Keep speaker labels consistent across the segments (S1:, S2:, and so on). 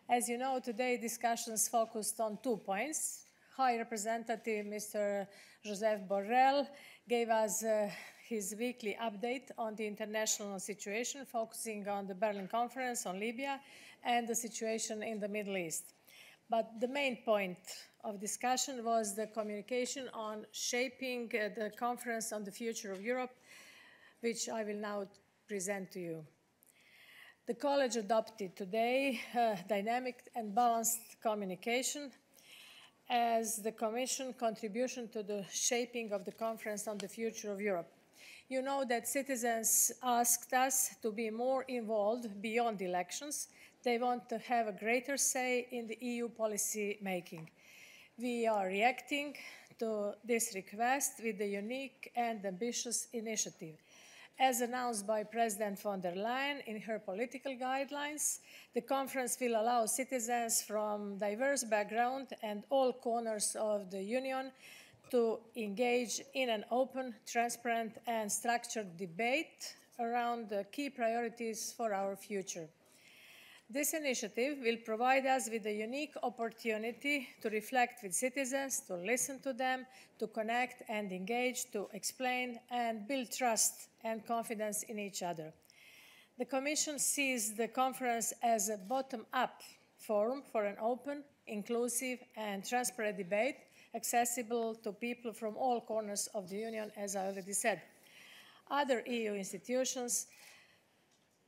S1: As you know, today discussions focused on 2 points. High Representative Mr. Josep Borrell gave us his weekly update on the international situation, focusing on the Berlin Conference on Libya and the situation in the Middle East. But the main point of discussion was the communication on shaping the conference on the future of Europe, which I will now present to you. The College adopted today dynamic and balanced communication as the Commission contribution to the shaping of the conference on the future of Europe. You know that citizens asked us to be more involved beyond elections. They want to have a greater say in the EU policy making. We are reacting to this request with a unique and ambitious initiative. As announced by President von der Leyen in her political guidelines, the conference will allow citizens from diverse backgrounds and all corners of the Union to engage in an open, transparent and structured debate around the key priorities for our future. This initiative will provide us with a unique opportunity to reflect with citizens, to listen to them, to connect and engage, to explain and build trust and confidence in each other. The Commission sees the conference as a bottom-up forum for an open, inclusive and transparent debate accessible to people from all corners of the Union, as I already said. Other EU institutions,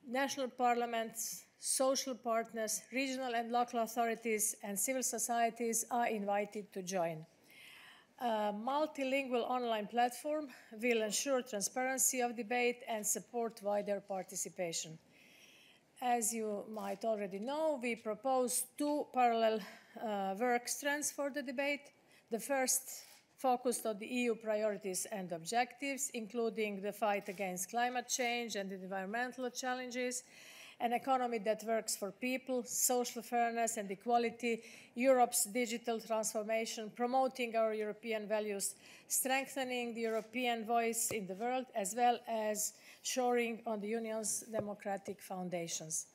S1: national parliaments, social partners, regional and local authorities and civil societies are invited to join. A multilingual online platform will ensure transparency of debate and support wider participation. As you might already know, we propose 2 parallel work strands for the debate. The first focused on the EU priorities and objectives, including the fight against climate change and environmental challenges, an economy that works for people, social fairness and equality, Europe's digital transformation, promoting our European values, strengthening the European voice in the world, as well as shoring on the Union's democratic foundations.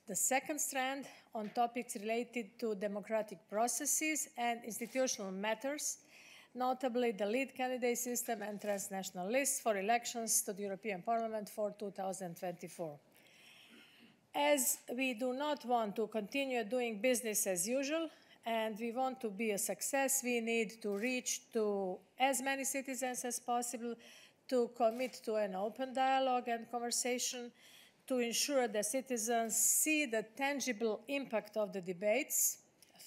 S1: The second strand on topics related to democratic processes and institutional matters, notably the lead candidate system and transnational lists for elections to the European Parliament for 2024. As we do not want to continue doing business as usual and we want to be a success, we need to reach to as many citizens as possible, to commit to an open dialogue and conversation, to ensure that citizens see the tangible impact of the debates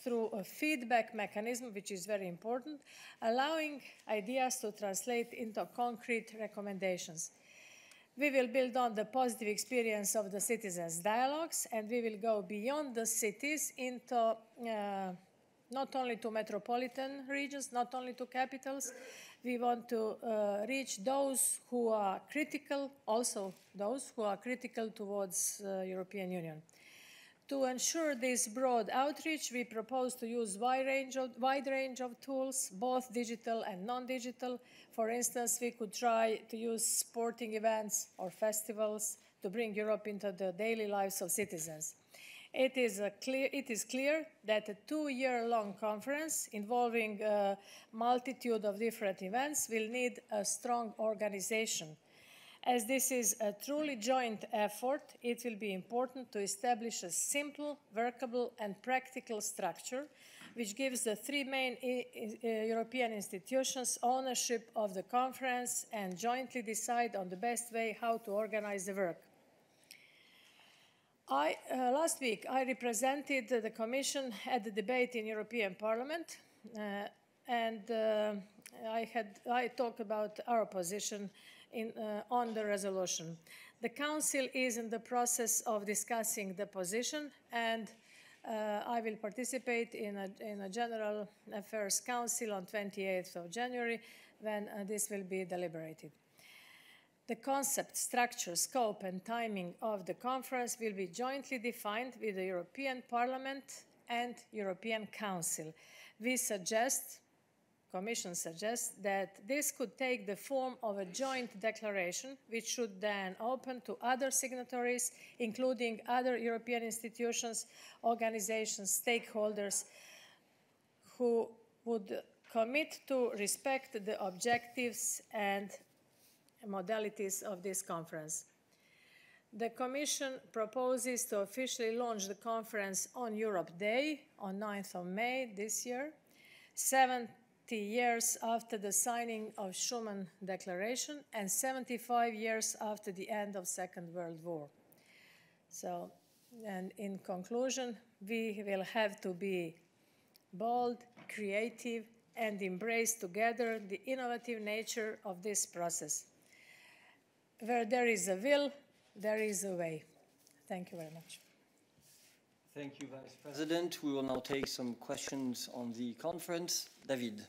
S1: through a feedback mechanism, which is very important, allowing ideas to translate into concrete recommendations. We will build on the positive experience of the citizens' dialogues, and we will go beyond the cities into not only to metropolitan regions, not only to capitals. We want to reach those who are critical, also those who are critical towards the European Union. To ensure this broad outreach, we propose to use wide range of tools, both digital and non-digital. For instance, we could try to use sporting events or festivals to bring Europe into the daily lives of citizens. It is clear that a 2-year-long conference involving a multitude of different events will need a strong organization. As this is a truly joint effort, it will be important to establish a simple, workable and practical structure which gives the 3 main European institutions ownership of the conference and jointly decide on the best way how to organize the work. Last week, I represented the Commission at the debate in European Parliament and I talked about our position on the resolution. The Council is in the process of discussing the position and I will participate in a General Affairs Council on 28th of January when this will be deliberated. The concept, structure, scope and timing of the conference will be jointly defined with the European Parliament and European Council. We suggest Commission suggests that this could take the form of a joint declaration, which should then open to other signatories, including other European institutions, organizations, stakeholders, who would commit to respect the objectives and modalities of this conference. The Commission proposes to officially launch the conference on Europe Day, on 9th of May this year, 70 years after the signing of Schuman Declaration and 75 years after the end of Second World War. So, and in conclusion, we will have to be bold, creative, and embrace together the innovative nature of this process. Where there is a will, there is a way. Thank you very much.
S2: Thank you, Vice President. We will now take some questions on the conference. David.